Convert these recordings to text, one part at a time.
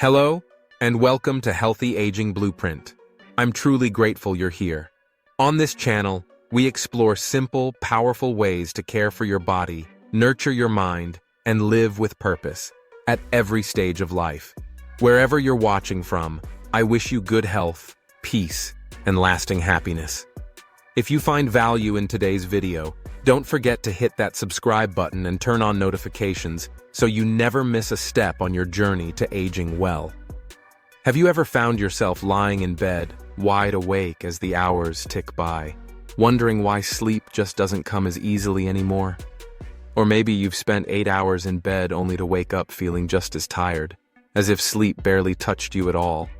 Hello, and welcome to Healthy Aging Blueprint. I'm truly grateful you're here. On this channel, we explore simple, powerful ways to care for your body, nurture your mind, and live with purpose at every stage of life. Wherever you're watching from, I wish you good health, peace, and lasting happiness. If you find value in today's video, don't forget to hit that subscribe button and turn on notifications so you never miss a step on your journey to aging well. Have you ever found yourself lying in bed, wide awake as the hours tick by, wondering why sleep just doesn't come as easily anymore? Or maybe you've spent 8 hours in bed only to wake up feeling just as tired, as if sleep barely touched you at all.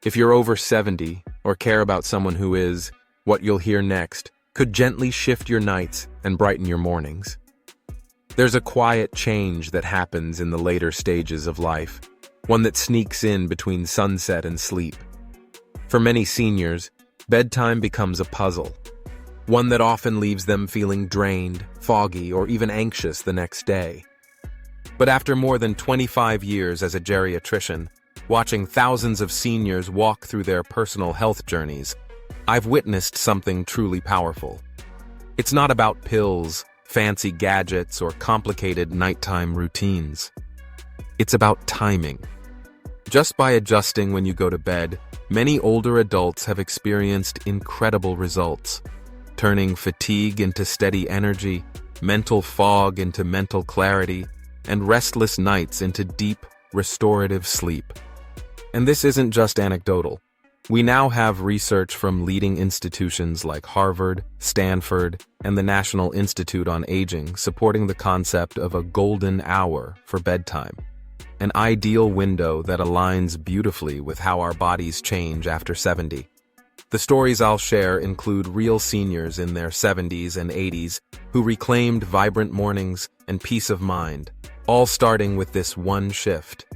If you're over 70 or care about someone who is, what you'll hear next could gently shift your nights and brighten your mornings. There's a quiet change that happens in the later stages of life, one that sneaks in between sunset and sleep. For many seniors, bedtime becomes a puzzle, one that often leaves them feeling drained, foggy, or even anxious the next day. But after more than 25 years as a geriatrician, watching thousands of seniors walk through their personal health journeys, I've witnessed something truly powerful. It's not about pills, fancy gadgets, or complicated nighttime routines. It's about timing. Just by adjusting when you go to bed, many older adults have experienced incredible results, turning fatigue into steady energy, mental fog into mental clarity, and restless nights into deep, restorative sleep. And this isn't just anecdotal. We now have research from leading institutions like Harvard, Stanford, and the National Institute on Aging supporting the concept of a golden hour for bedtime, an ideal window that aligns beautifully with how our bodies change after 70. The stories I'll share include real seniors in their 70s and 80s who reclaimed vibrant mornings and peace of mind, all starting with this one shift.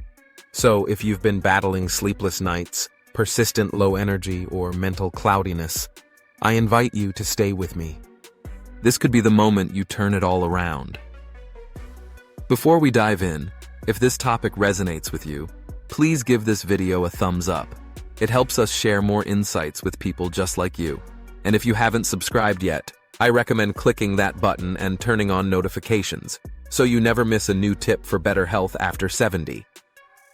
So if you've been battling sleepless nights, persistent low energy, or mental cloudiness, I invite you to stay with me. This could be the moment you turn it all around. Before we dive in, if this topic resonates with you, please give this video a thumbs up. It helps us share more insights with people just like you. And if you haven't subscribed yet, I recommend clicking that button and turning on notifications, so you never miss a new tip for better health after 70.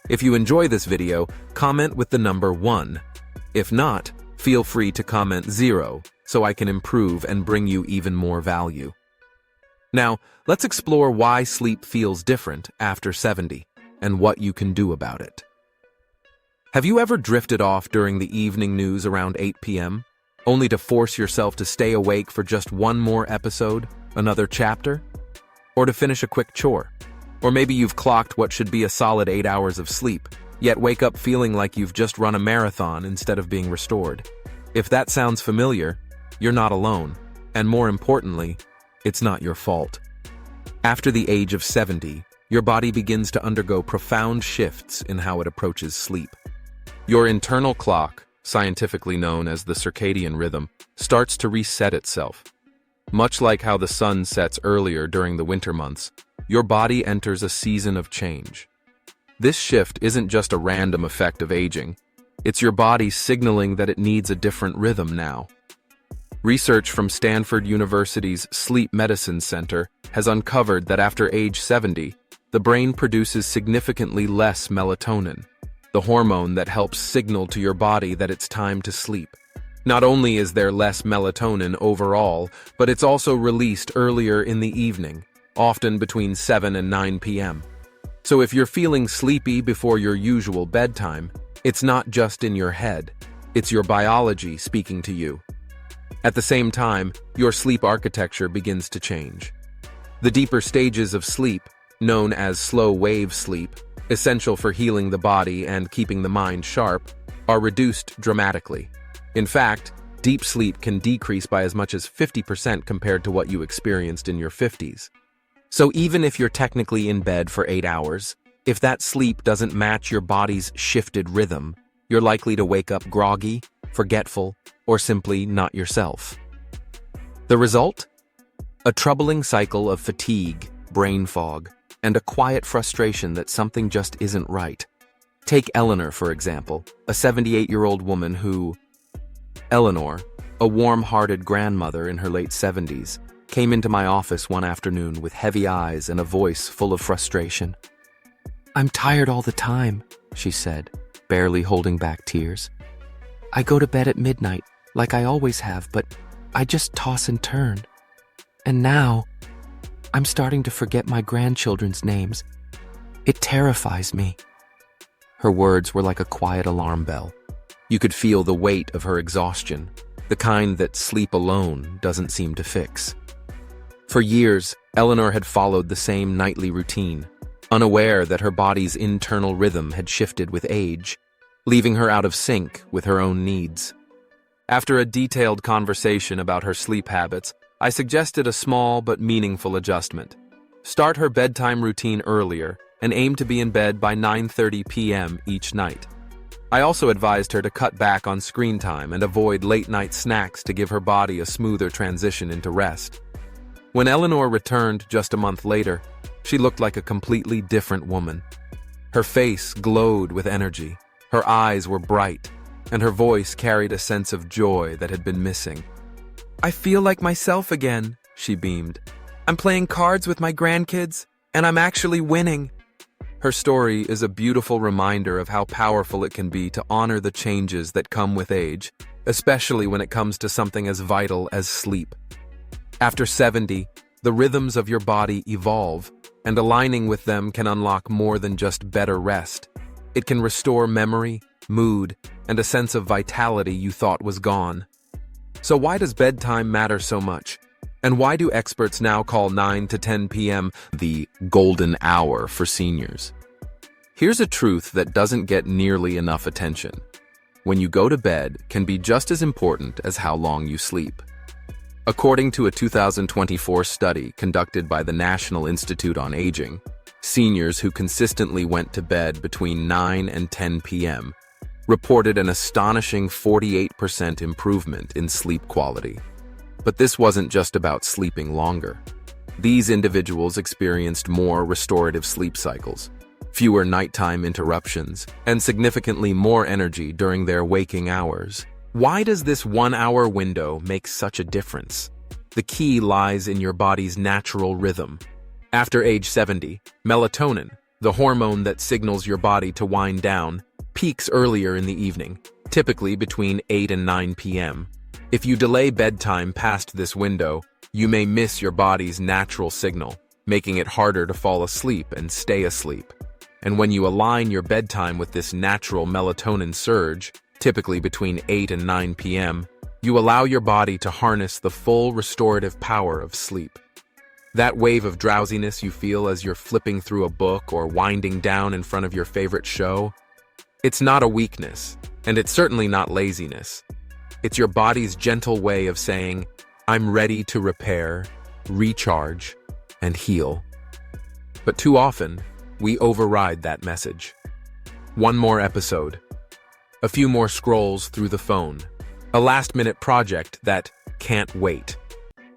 If you enjoy this video, comment with the number 1. If not, feel free to comment 0 so I can improve and bring you even more value. Now, let's explore why sleep feels different after 70 and what you can do about it. Have you ever drifted off during the evening news around 8 p.m., only to force yourself to stay awake for just one more episode, another chapter, or to finish a quick chore? Or maybe you've clocked what should be a solid 8 hours of sleep, yet wake up feeling like you've just run a marathon instead of being restored. If that sounds familiar, you're not alone, and more importantly, it's not your fault. After the age of 70, your body begins to undergo profound shifts in how it approaches sleep. Your internal clock, scientifically known as the circadian rhythm, starts to reset itself. Much like how the sun sets earlier during the winter months, your body enters a season of change. This shift isn't just a random effect of aging. It's your body signaling that it needs a different rhythm now. Research from Stanford University's Sleep Medicine Center has uncovered that after age 70, the brain produces significantly less melatonin, the hormone that helps signal to your body that it's time to sleep. Not only is there less melatonin overall, but it's also released earlier in the evening, often between 7 and 9 p.m. So if you're feeling sleepy before your usual bedtime, it's not just in your head, it's your biology speaking to you. At the same time, your sleep architecture begins to change. The deeper stages of sleep, known as slow-wave sleep, essential for healing the body and keeping the mind sharp, are reduced dramatically. In fact, deep sleep can decrease by as much as 50% compared to what you experienced in your 50s. So even if you're technically in bed for 8 hours, if that sleep doesn't match your body's shifted rhythm, you're likely to wake up groggy, forgetful, or simply not yourself. The result? A troubling cycle of fatigue, brain fog, and a quiet frustration that something just isn't right. Take Eleanor, for example, a 78-year-old woman who... Eleanor, a warm-hearted grandmother in her late 70s, came into my office one afternoon with heavy eyes and a voice full of frustration. "I'm tired all the time," she said, barely holding back tears. "I go to bed at midnight, like I always have, but I just toss and turn. And now, I'm starting to forget my grandchildren's names. It terrifies me." Her words were like a quiet alarm bell. You could feel the weight of her exhaustion, the kind that sleep alone doesn't seem to fix. For years, Eleanor had followed the same nightly routine, unaware that her body's internal rhythm had shifted with age, leaving her out of sync with her own needs. After a detailed conversation about her sleep habits, I suggested a small but meaningful adjustment. Start her bedtime routine earlier and aim to be in bed by 9:30 p.m. each night. I also advised her to cut back on screen time and avoid late-night snacks to give her body a smoother transition into rest. When Eleanor returned just a month later, she looked like a completely different woman. Her face glowed with energy, her eyes were bright, and her voice carried a sense of joy that had been missing. "I feel like myself again," she beamed. "I'm playing cards with my grandkids, and I'm actually winning." Her story is a beautiful reminder of how powerful it can be to honor the changes that come with age, especially when it comes to something as vital as sleep. After 70, the rhythms of your body evolve, and aligning with them can unlock more than just better rest. It can restore memory, mood, and a sense of vitality you thought was gone. So why does bedtime matter so much? And why do experts now call 9 to 10 p.m. the golden hour for seniors? Here's a truth that doesn't get nearly enough attention. When you go to bed can be just as important as how long you sleep. According to a 2024 study conducted by the National Institute on Aging, seniors who consistently went to bed between 9 and 10 p.m. reported an astonishing 48% improvement in sleep quality. But this wasn't just about sleeping longer. These individuals experienced more restorative sleep cycles, fewer nighttime interruptions, and significantly more energy during their waking hours. Why does this 1-hour window make such a difference? The key lies in your body's natural rhythm. After age 70, melatonin, the hormone that signals your body to wind down, peaks earlier in the evening, typically between 8 and 9 p.m. If you delay bedtime past this window, you may miss your body's natural signal, making it harder to fall asleep and stay asleep. And when you align your bedtime with this natural melatonin surge, typically between 8 and 9 p.m., you allow your body to harness the full restorative power of sleep. That wave of drowsiness you feel as you're flipping through a book or winding down in front of your favorite show, it's not a weakness, and it's certainly not laziness. It's your body's gentle way of saying, "I'm ready to repair, recharge, and heal." But too often, we override that message. One more episode, a few more scrolls through the phone, a last-minute project that can't wait.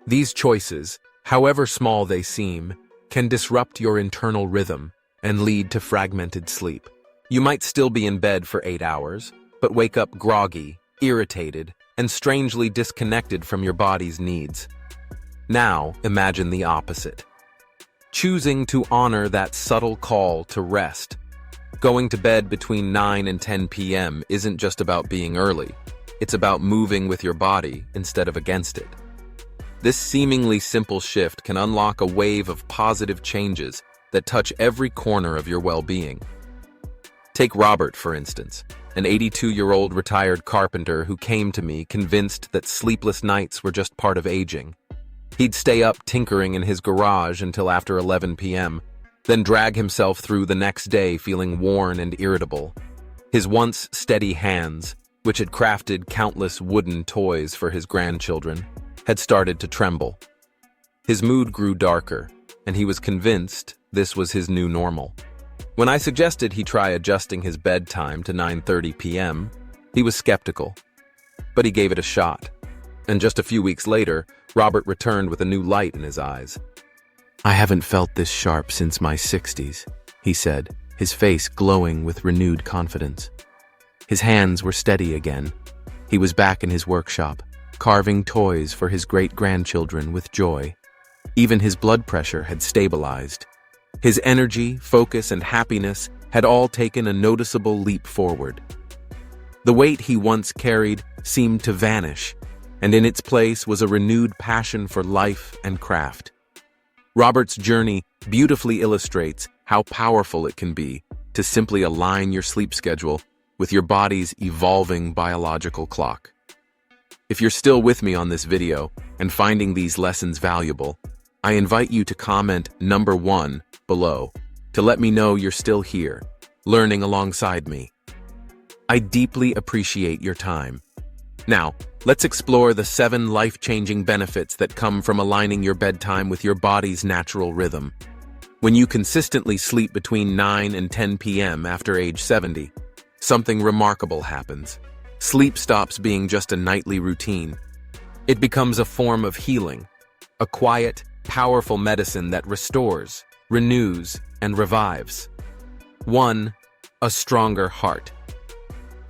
These choices, however small they seem, can disrupt your internal rhythm and lead to fragmented sleep. You might still be in bed for 8 hours, but wake up groggy, irritated, and strangely disconnected from your body's needs. Now, imagine the opposite. Choosing to honor that subtle call to rest. Going to bed between 9 and 10 p.m. isn't just about being early. It's about moving with your body instead of against it. This seemingly simple shift can unlock a wave of positive changes that touch every corner of your well-being. Take Robert, for instance, an 82-year-old retired carpenter who came to me convinced that sleepless nights were just part of aging. He'd stay up tinkering in his garage until after 11 p.m., then drag himself through the next day feeling worn and irritable. His once steady hands, which had crafted countless wooden toys for his grandchildren, had started to tremble. His mood grew darker, and he was convinced this was his new normal. When I suggested he try adjusting his bedtime to 9:30 p.m., he was skeptical. But he gave it a shot. And just a few weeks later, Robert returned with a new light in his eyes. "I haven't felt this sharp since my 60s, he said, his face glowing with renewed confidence. His hands were steady again. He was back in his workshop, carving toys for his great-grandchildren with joy. Even his blood pressure had stabilized. His energy, focus, and happiness had all taken a noticeable leap forward. The weight he once carried seemed to vanish, and in its place was a renewed passion for life and craft. Robert's journey beautifully illustrates how powerful it can be to simply align your sleep schedule with your body's evolving biological clock. If you're still with me on this video and finding these lessons valuable, I invite you to comment number 1 below to let me know you're still here, learning alongside me. I deeply appreciate your time. Now, let's explore the 7 life-changing benefits that come from aligning your bedtime with your body's natural rhythm. When you consistently sleep between 9 and 10 p.m. after age 70, something remarkable happens. Sleep stops being just a nightly routine. It becomes a form of healing, a quiet, powerful medicine that restores, renews, and revives. 1. A stronger heart.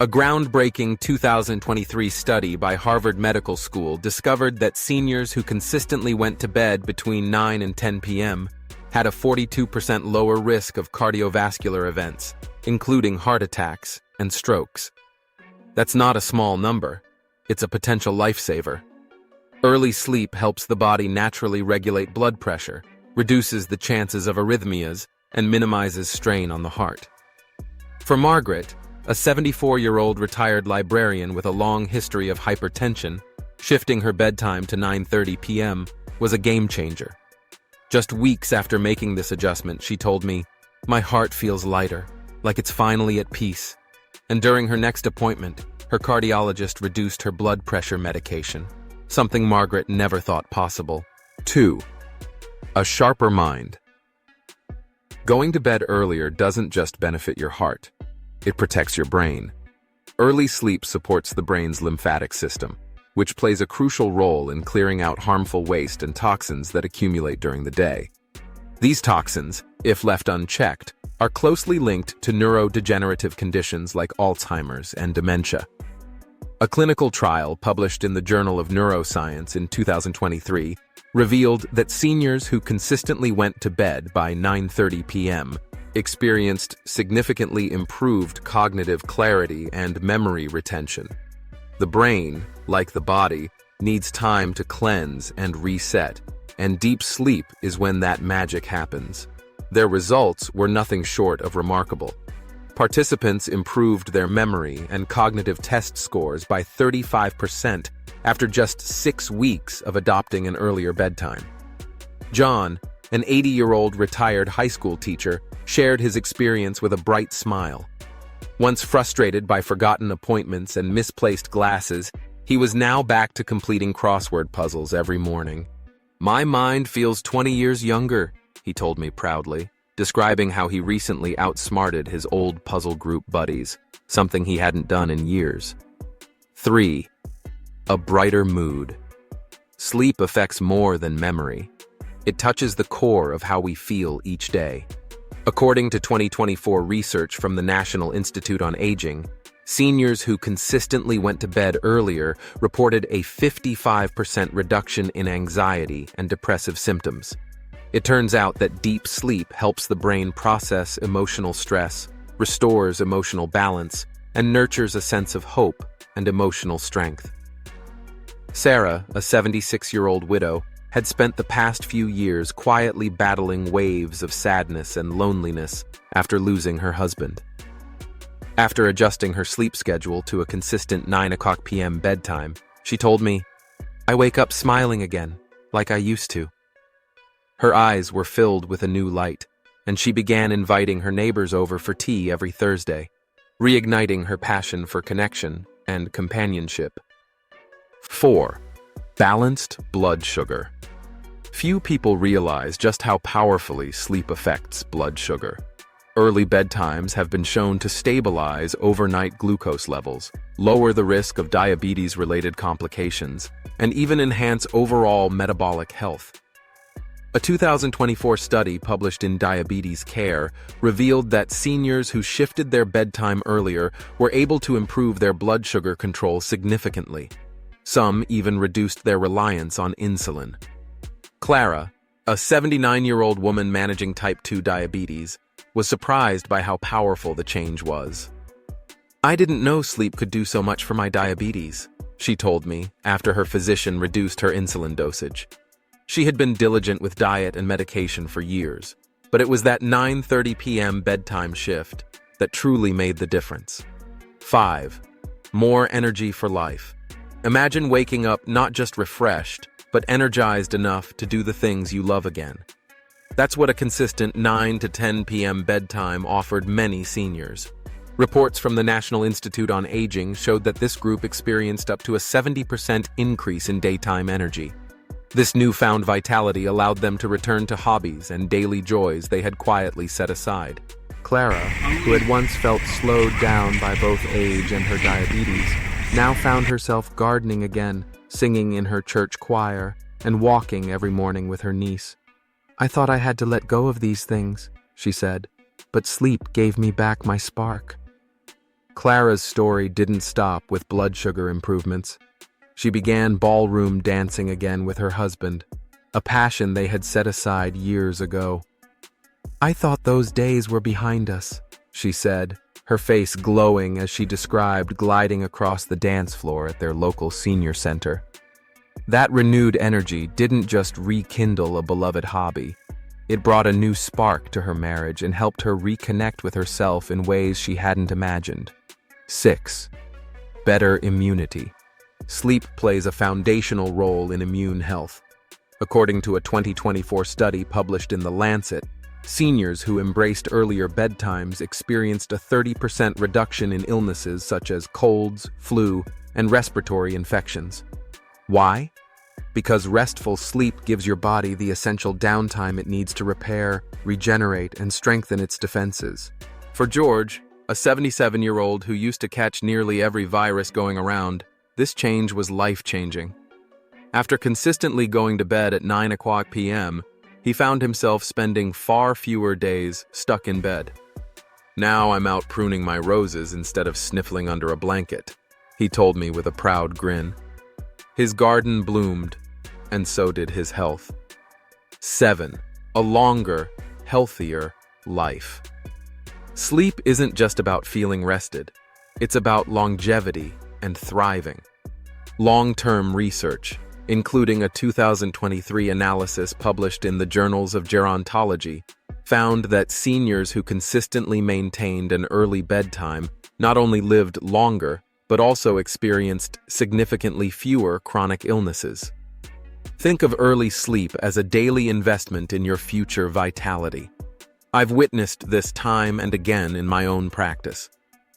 A groundbreaking 2023 study by Harvard Medical School discovered that seniors who consistently went to bed between 9 and 10 p.m. had a 42% lower risk of cardiovascular events, including heart attacks and strokes. That's not a small number. It's a potential lifesaver. Early sleep helps the body naturally regulate blood pressure, reduces the chances of arrhythmias, and minimizes strain on the heart. For Margaret, a 74-year-old retired librarian with a long history of hypertension, shifting her bedtime to 9:30 p.m. was a game-changer. Just weeks after making this adjustment, she told me, "My heart feels lighter, like it's finally at peace." And during her next appointment, her cardiologist reduced her blood pressure medication, something Margaret never thought possible. 2. A sharper mind. Going to bed earlier doesn't just benefit your heart. It protects your brain. Early sleep supports the brain's lymphatic system, which plays a crucial role in clearing out harmful waste and toxins that accumulate during the day. These toxins, if left unchecked, are closely linked to neurodegenerative conditions like Alzheimer's and dementia. A clinical trial published in the Journal of Neuroscience in 2023 revealed that seniors who consistently went to bed by 9:30 p.m. experienced significantly improved cognitive clarity and memory retention. The brain, like the body, needs time to cleanse and reset, and deep sleep is when that magic happens. Their results were nothing short of remarkable. Participants improved their memory and cognitive test scores by 35% after just 6 weeks of adopting an earlier bedtime. John, an 80-year-old retired high school teacher, shared his experience with a bright smile. Once frustrated by forgotten appointments and misplaced glasses, he was now back to completing crossword puzzles every morning. "My mind feels 20 years younger," he told me proudly, describing how he recently outsmarted his old puzzle group buddies, something he hadn't done in years. 3. A brighter mood. Sleep affects more than memory. It touches the core of how we feel each day. According to 2024 research from the National Institute on Aging, seniors who consistently went to bed earlier reported a 55% reduction in anxiety and depressive symptoms. It turns out that deep sleep helps the brain process emotional stress, restores emotional balance, and nurtures a sense of hope and emotional strength. Sarah, a 76-year-old widow, had spent the past few years quietly battling waves of sadness and loneliness after losing her husband. After adjusting her sleep schedule to a consistent 9 p.m. bedtime, she told me, "I wake up smiling again, like I used to." Her eyes were filled with a new light, and she began inviting her neighbors over for tea every Thursday, reigniting her passion for connection and companionship. 4. Balanced blood sugar. Few people realize just how powerfully sleep affects blood sugar. Early bedtimes have been shown to stabilize overnight glucose levels, lower the risk of diabetes-related complications, and even enhance overall metabolic health. A 2024 study published in Diabetes Care revealed that seniors who shifted their bedtime earlier were able to improve their blood sugar control significantly. Some even reduced their reliance on insulin. Clara, a 79-year-old woman managing type 2 diabetes, was surprised by how powerful the change was. "I didn't know sleep could do so much for my diabetes," she told me after her physician reduced her insulin dosage. She had been diligent with diet and medication for years, but it was that 9:30 p.m. bedtime shift that truly made the difference. 5. More energy for life. Imagine waking up not just refreshed, but energized enough to do the things you love again. That's what a consistent 9 to 10 p.m. bedtime offered many seniors. Reports from the National Institute on Aging showed that this group experienced up to a 70% increase in daytime energy. This newfound vitality allowed them to return to hobbies and daily joys they had quietly set aside. Clara, who had once felt slowed down by both age and her diabetes, now found herself gardening again, singing in her church choir, and walking every morning with her niece. "I thought I had to let go of these things," she said, "but sleep gave me back my spark." Clara's story didn't stop with blood sugar improvements. She began ballroom dancing again with her husband, a passion they had set aside years ago. "I thought those days were behind us," she said, her face glowing as she described gliding across the dance floor at their local senior center. That renewed energy didn't just rekindle a beloved hobby. It brought a new spark to her marriage and helped her reconnect with herself in ways she hadn't imagined. 6. Better immunity. Sleep plays a foundational role in immune health. According to a 2024 study published in The Lancet, seniors who embraced earlier bedtimes experienced a 30% reduction in illnesses such as colds, flu, and respiratory infections. Why? Because restful sleep gives your body the essential downtime it needs to repair, regenerate, and strengthen its defenses. For George, a 77-year-old who used to catch nearly every virus going around, this change was life-changing. After consistently going to bed at 9 o'clock p.m., he found himself spending far fewer days stuck in bed. "Now I'm out pruning my roses instead of sniffling under a blanket," he told me with a proud grin. His garden bloomed, and so did his health. 7. A longer, healthier life. Sleep isn't just about feeling rested. It's about longevity and thriving. Long-term research, including a 2023 analysis published in the Journals of Gerontology, found that seniors who consistently maintained an early bedtime not only lived longer, but also experienced significantly fewer chronic illnesses. Think of early sleep as a daily investment in your future vitality. I've witnessed this time and again in my own practice.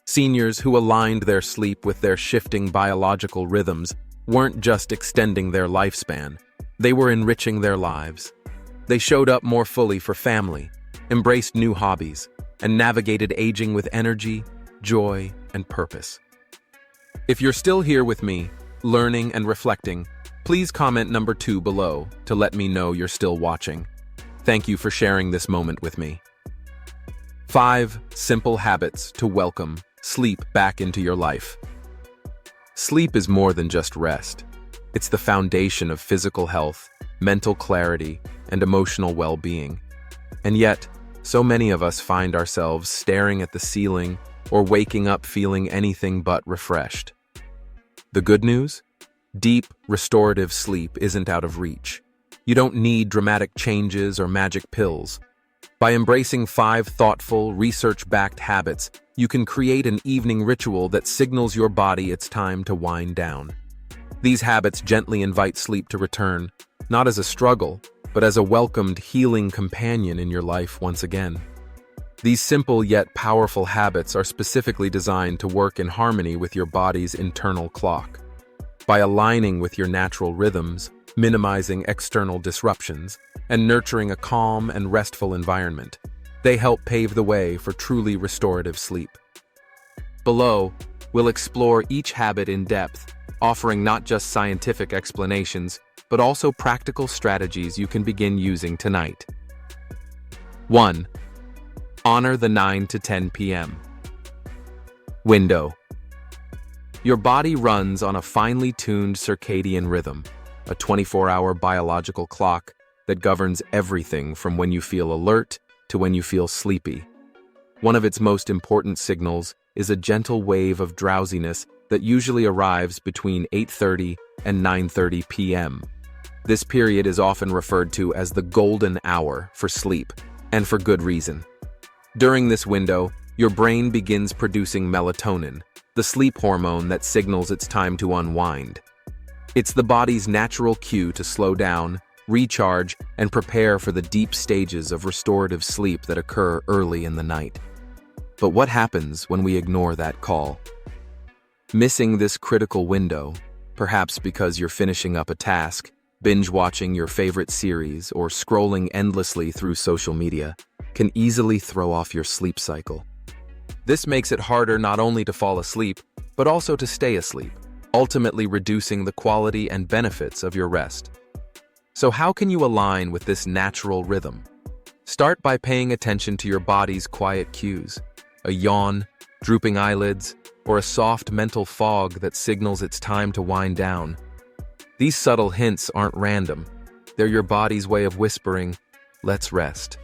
Seniors who aligned their sleep with their shifting biological rhythms weren't just extending their lifespan, they were enriching their lives. They showed up more fully for family, embraced new hobbies, and navigated aging with energy, joy, and purpose. If you're still here with me, learning and reflecting, please comment number 2 below to let me know you're still watching. Thank you for sharing this moment with me. 5 simple habits to welcome sleep back into your life. Sleep is more than just rest. It's the foundation of physical health, mental clarity, and emotional well-being. And yet, so many of us find ourselves staring at the ceiling or waking up feeling anything but refreshed. The good news? Deep, restorative sleep isn't out of reach. You don't need dramatic changes or magic pills. By embracing 5 thoughtful, research-backed habits, you can create an evening ritual that signals your body it's time to wind down. These habits gently invite sleep to return, not as a struggle, but as a welcomed, healing companion in your life once again. These simple yet powerful habits are specifically designed to work in harmony with your body's internal clock. By aligning with your natural rhythms, minimizing external disruptions, and nurturing a calm and restful environment, they help pave the way for truly restorative sleep. Below, we'll explore each habit in depth, offering not just scientific explanations, but also practical strategies you can begin using tonight. 1. Honor the 9 to 10 p.m. window. Your body runs on a finely tuned circadian rhythm, a 24-hour biological clock that governs everything from when you feel alert to when you feel sleepy. One of its most important signals is a gentle wave of drowsiness that usually arrives between 8:30 and 9:30 p.m. This period is often referred to as the golden hour for sleep, and for good reason. During this window, your brain begins producing melatonin, the sleep hormone that signals it's time to unwind. It's the body's natural cue to slow down, recharge, and prepare for the deep stages of restorative sleep that occur early in the night. But what happens when we ignore that call? Missing this critical window, perhaps because you're finishing up a task, binge-watching your favorite series, or scrolling endlessly through social media, can easily throw off your sleep cycle. This makes it harder not only to fall asleep, but also to stay asleep, ultimately reducing the quality and benefits of your rest. So how can you align with this natural rhythm? Start by paying attention to your body's quiet cues, a yawn, drooping eyelids, or a soft mental fog that signals it's time to wind down. These subtle hints aren't random. They're your body's way of whispering, "Let's rest."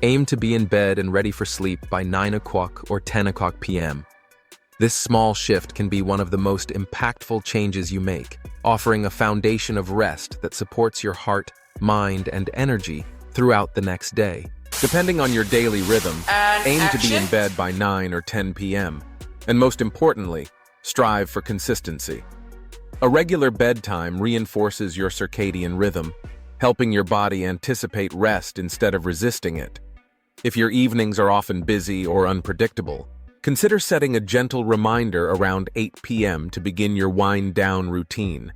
Aim to be in bed and ready for sleep by 9 o'clock or 10 o'clock p.m. This small shift can be one of the most impactful changes you make, offering a foundation of rest that supports your heart, mind, and energy throughout the next day. Depending on your daily rhythm, aim to be in bed by 9 or 10 p.m. And most importantly, strive for consistency. A regular bedtime reinforces your circadian rhythm, helping your body anticipate rest instead of resisting it. If your evenings are often busy or unpredictable, consider setting a gentle reminder around 8 p.m. to begin your wind-down routine.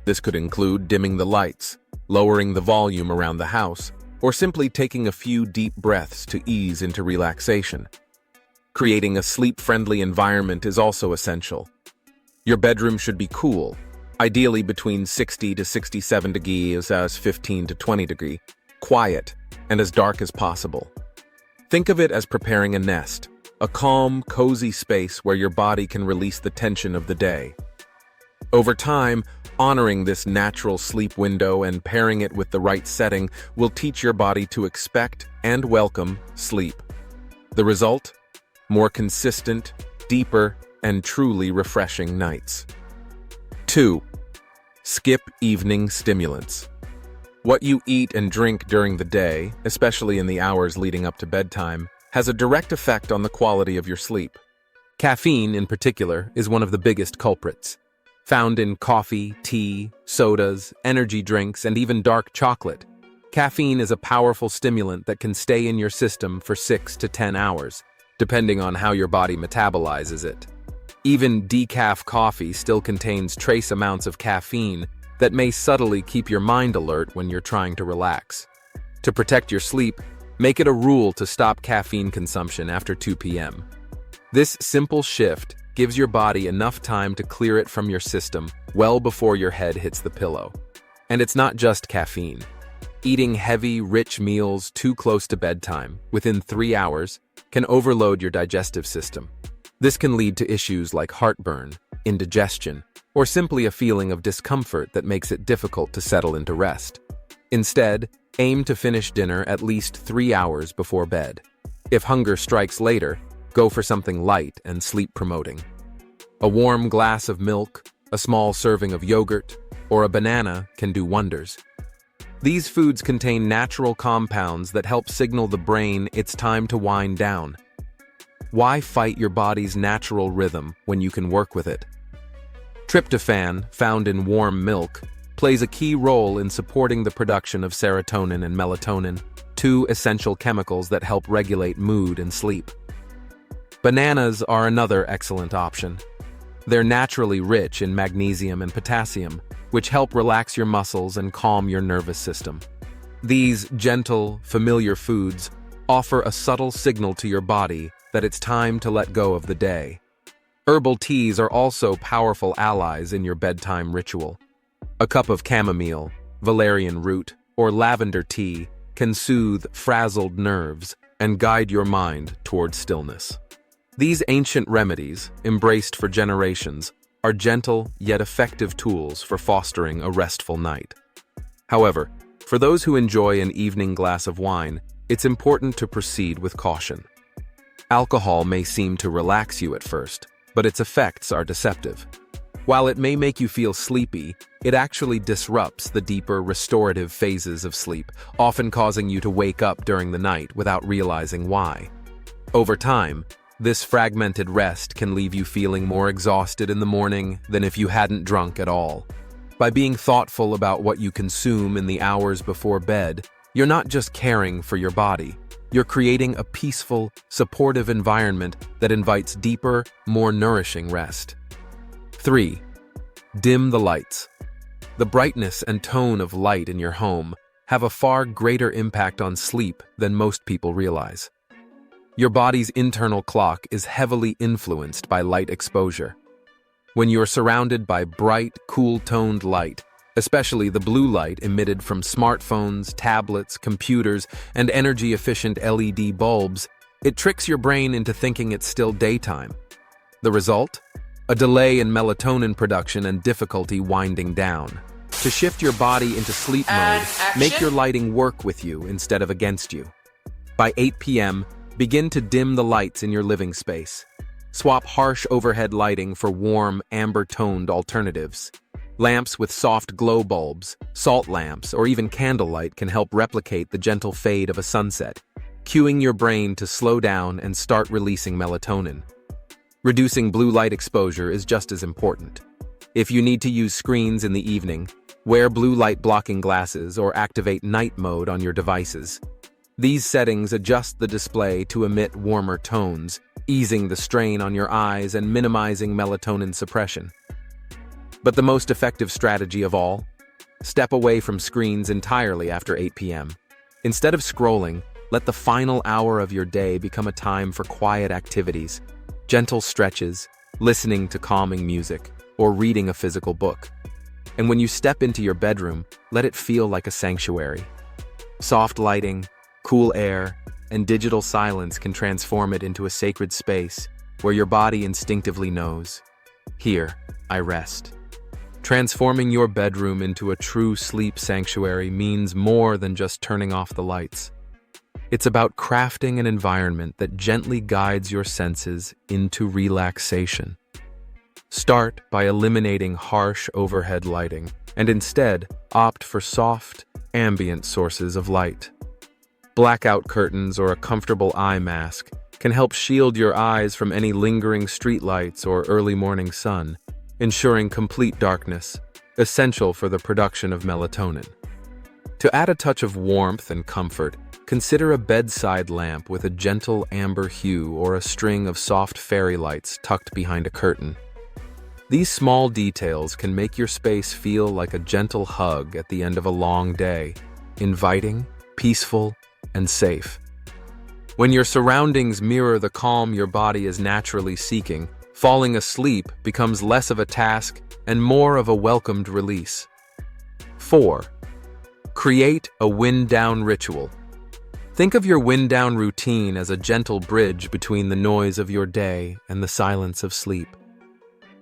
This could include dimming the lights, lowering the volume around the house, or simply taking a few deep breaths to ease into relaxation. Creating a sleep-friendly environment is also essential. Your bedroom should be cool, ideally between 60 to 67 degrees as 15 to 20 degrees, quiet, and as dark as possible. Think of it as preparing a nest, a calm, cozy space where your body can release the tension of the day. Over time, honoring this natural sleep window and pairing it with the right setting will teach your body to expect and welcome sleep. The result? More consistent, deeper, and truly refreshing nights. 2. Skip evening stimulants. What you eat and drink during the day, especially in the hours leading up to bedtime, has a direct effect on the quality of your sleep. Caffeine, in particular, is one of the biggest culprits. Found in coffee, tea, sodas, energy drinks, and even dark chocolate, caffeine is a powerful stimulant that can stay in your system for 6 to 10 hours, depending on how your body metabolizes it. Even decaf coffee still contains trace amounts of caffeine that may subtly keep your mind alert when you're trying to relax. To protect your sleep, make it a rule to stop caffeine consumption after 2 p.m. This simple shift gives your body enough time to clear it from your system well before your head hits the pillow. And it's not just caffeine. Eating heavy, rich meals too close to bedtime, within 3 hours, can overload your digestive system. This can lead to issues like heartburn, indigestion, or simply a feeling of discomfort that makes it difficult to settle into rest. Instead, aim to finish dinner at least 3 hours before bed. If hunger strikes later, go for something light and sleep-promoting. A warm glass of milk, a small serving of yogurt, or a banana can do wonders. These foods contain natural compounds that help signal the brain it's time to wind down. Why fight your body's natural rhythm when you can work with it? Tryptophan, found in warm milk, plays a key role in supporting the production of serotonin and melatonin, two essential chemicals that help regulate mood and sleep. Bananas are another excellent option. They're naturally rich in magnesium and potassium, which help relax your muscles and calm your nervous system. These gentle, familiar foods offer a subtle signal to your body that it's time to let go of the day. Herbal teas are also powerful allies in your bedtime ritual. A cup of chamomile, valerian root, or lavender tea can soothe frazzled nerves and guide your mind toward stillness. These ancient remedies, embraced for generations, are gentle yet effective tools for fostering a restful night. However, for those who enjoy an evening glass of wine, it's important to proceed with caution. Alcohol may seem to relax you at first, but its effects are deceptive. While it may make you feel sleepy, it actually disrupts the deeper restorative phases of sleep, often causing you to wake up during the night without realizing why. Over time, this fragmented rest can leave you feeling more exhausted in the morning than if you hadn't drunk at all. By being thoughtful about what you consume in the hours before bed, you're not just caring for your body, you're creating a peaceful, supportive environment that invites deeper, more nourishing rest. 3. Dim the lights. The brightness and tone of light in your home have a far greater impact on sleep than most people realize. Your body's internal clock is heavily influenced by light exposure. When you're surrounded by bright, cool-toned light, especially the blue light emitted from smartphones, tablets, computers, and energy-efficient LED bulbs, it tricks your brain into thinking it's still daytime. The result? A delay in melatonin production and difficulty winding down. To shift your body into sleep mode, make your lighting work with you instead of against you. By 8 p.m., begin to dim the lights in your living space. Swap harsh overhead lighting for warm, amber-toned alternatives. Lamps with soft glow bulbs, salt lamps, or even candlelight can help replicate the gentle fade of a sunset, cueing your brain to slow down and start releasing melatonin. Reducing blue light exposure is just as important. If you need to use screens in the evening, wear blue light blocking glasses or activate night mode on your devices. These settings adjust the display to emit warmer tones, easing the strain on your eyes and minimizing melatonin suppression. But the most effective strategy of all? Step away from screens entirely after 8 p.m. Instead of scrolling, let the final hour of your day become a time for quiet activities, gentle stretches, listening to calming music, or reading a physical book. And when you step into your bedroom, let it feel like a sanctuary. Soft lighting, cool air, and digital silence can transform it into a sacred space where your body instinctively knows, "Here, I rest." Transforming your bedroom into a true sleep sanctuary means more than just turning off the lights. It's about crafting an environment that gently guides your senses into relaxation. Start by eliminating harsh overhead lighting and instead opt for soft, ambient sources of light. Blackout curtains or a comfortable eye mask can help shield your eyes from any lingering streetlights or early morning sun, ensuring complete darkness, essential for the production of melatonin. To add a touch of warmth and comfort, consider a bedside lamp with a gentle amber hue or a string of soft fairy lights tucked behind a curtain. These small details can make your space feel like a gentle hug at the end of a long day, inviting, peaceful, and safe. When your surroundings mirror the calm your body is naturally seeking, falling asleep becomes less of a task and more of a welcomed release. 4. Create a wind-down ritual. Think of your wind-down routine as a gentle bridge between the noise of your day and the silence of sleep.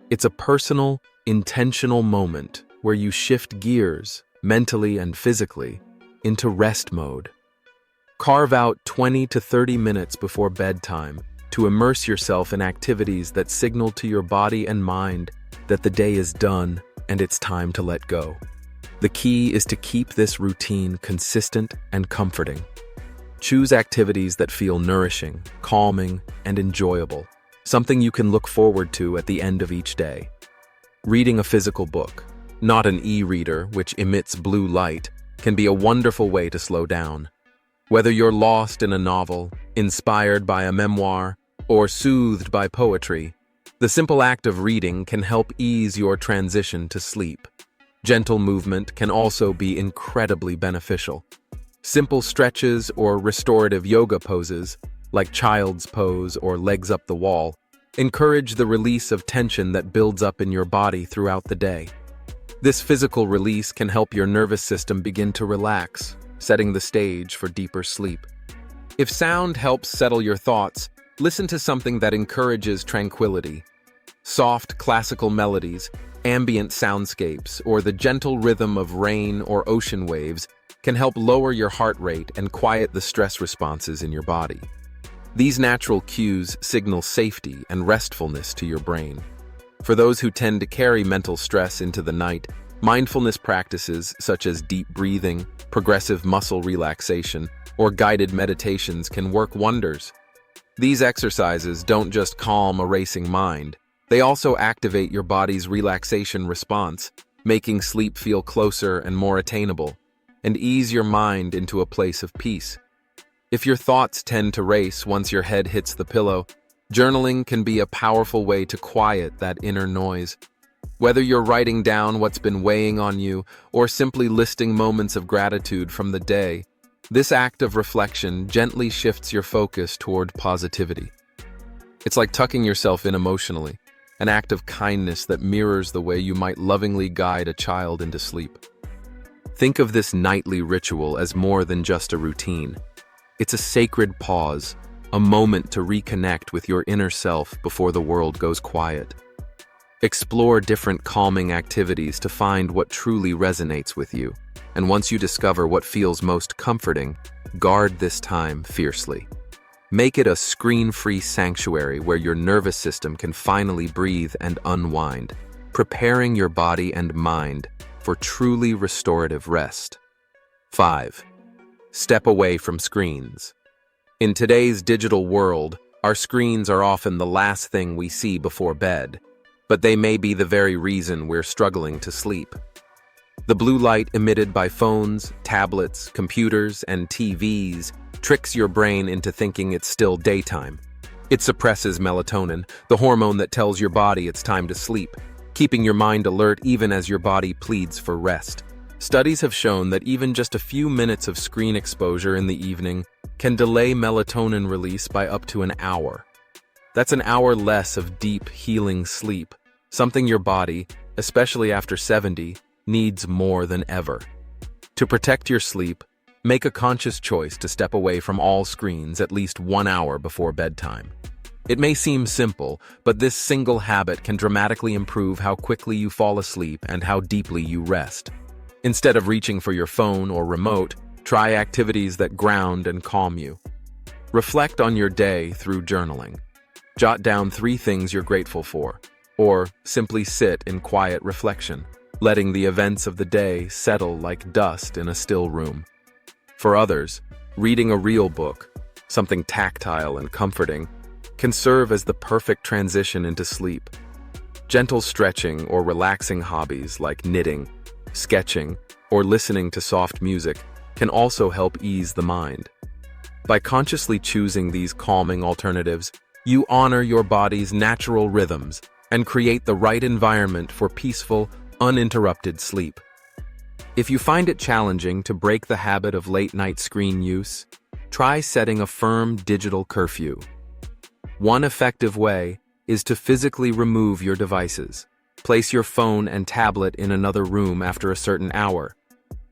It's a personal, intentional moment where you shift gears, mentally and physically, into rest mode. Carve out 20 to 30 minutes before bedtime to immerse yourself in activities that signal to your body and mind that the day is done and it's time to let go. The key is to keep this routine consistent and comforting. Choose activities that feel nourishing, calming, and enjoyable, something you can look forward to at the end of each day. Reading a physical book, not an e-reader which emits blue light, can be a wonderful way to slow down. Whether you're lost in a novel, inspired by a memoir, or soothed by poetry, the simple act of reading can help ease your transition to sleep. Gentle movement can also be incredibly beneficial. Simple stretches or restorative yoga poses, like child's pose or legs up the wall, encourage the release of tension that builds up in your body throughout the day. This physical release can help your nervous system begin to relax, setting the stage for deeper sleep. If sound helps settle your thoughts, listen to something that encourages tranquility. Soft, classical melodies, ambient soundscapes, or the gentle rhythm of rain or ocean waves can help lower your heart rate and quiet the stress responses in your body. These natural cues signal safety and restfulness to your brain. For those who tend to carry mental stress into the night, mindfulness practices such as deep breathing, progressive muscle relaxation, or guided meditations can work wonders. These exercises don't just calm a racing mind, they also activate your body's relaxation response, making sleep feel closer and more attainable, and ease your mind into a place of peace. If your thoughts tend to race once your head hits the pillow, journaling can be a powerful way to quiet that inner noise. Whether you're writing down what's been weighing on you or simply listing moments of gratitude from the day, this act of reflection gently shifts your focus toward positivity. It's like tucking yourself in emotionally, an act of kindness that mirrors the way you might lovingly guide a child into sleep. Think of this nightly ritual as more than just a routine. It's a sacred pause, a moment to reconnect with your inner self before the world goes quiet. Explore different calming activities to find what truly resonates with you, and once you discover what feels most comforting, guard this time fiercely. Make it a screen-free sanctuary where your nervous system can finally breathe and unwind, preparing your body and mind for truly restorative rest. 5. Step away from screens. In today's digital world, our screens are often the last thing we see before bed, but they may be the very reason we're struggling to sleep. The blue light emitted by phones, tablets, computers, and TVs tricks your brain into thinking it's still daytime. It suppresses melatonin, the hormone that tells your body it's time to sleep, keeping your mind alert even as your body pleads for rest. Studies have shown that even just a few minutes of screen exposure in the evening can delay melatonin release by up to an hour. That's an hour less of deep, healing sleep, something your body, especially after 70, needs more than ever. To protect your sleep, make a conscious choice to step away from all screens at least 1 hour before bedtime. It may seem simple, but this single habit can dramatically improve how quickly you fall asleep and how deeply you rest. Instead of reaching for your phone or remote, try activities that ground and calm you. Reflect on your day through journaling. Jot down 3 things you're grateful for, or simply sit in quiet reflection, letting the events of the day settle like dust in a still room. For others, reading a real book, something tactile and comforting, can serve as the perfect transition into sleep. Gentle stretching or relaxing hobbies like knitting, sketching, or listening to soft music can also help ease the mind. By consciously choosing these calming alternatives, you honor your body's natural rhythms and create the right environment for peaceful, uninterrupted sleep. If you find it challenging to break the habit of late-night screen use, try setting a firm digital curfew. One effective way is to physically remove your devices. Place your phone and tablet in another room after a certain hour.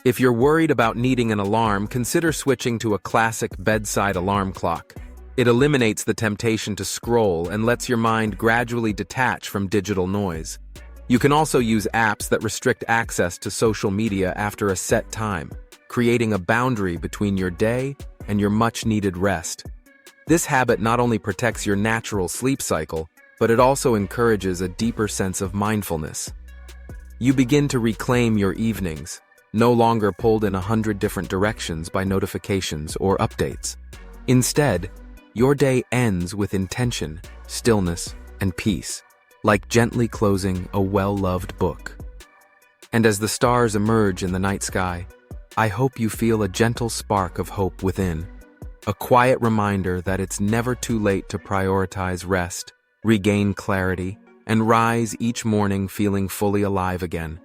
If you're worried about needing an alarm, consider switching to a classic bedside alarm clock. It eliminates the temptation to scroll and lets your mind gradually detach from digital noise. You can also use apps that restrict access to social media after a set time, creating a boundary between your day and your much-needed rest. This habit not only protects your natural sleep cycle, but it also encourages a deeper sense of mindfulness. You begin to reclaim your evenings, no longer pulled in 100 different directions by notifications or updates. Instead, your day ends with intention, stillness, and peace, like gently closing a well-loved book. And as the stars emerge in the night sky, I hope you feel a gentle spark of hope within, a quiet reminder that it's never too late to prioritize rest, regain clarity, and rise each morning feeling fully alive again.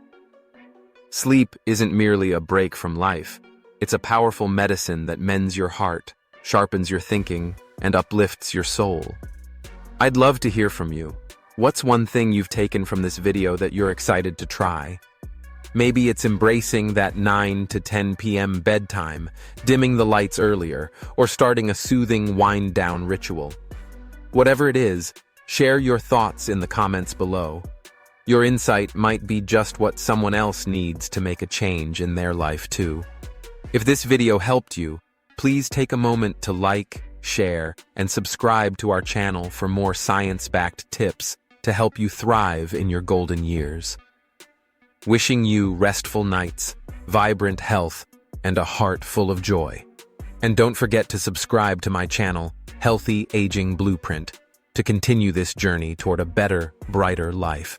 Sleep isn't merely a break from life. It's a powerful medicine that mends your heart, sharpens your thinking, and uplifts your soul. I'd love to hear from you. What's one thing you've taken from this video that you're excited to try? Maybe it's embracing that 9 to 10 p.m. bedtime, dimming the lights earlier, or starting a soothing wind-down ritual. Whatever it is, share your thoughts in the comments below. Your insight might be just what someone else needs to make a change in their life too. If this video helped you, please take a moment to like, share, and subscribe to our channel for more science-backed tips to help you thrive in your golden years. Wishing you restful nights, vibrant health, and a heart full of joy. And don't forget to subscribe to my channel, Healthy Aging Blueprint, to continue this journey toward a better, brighter life.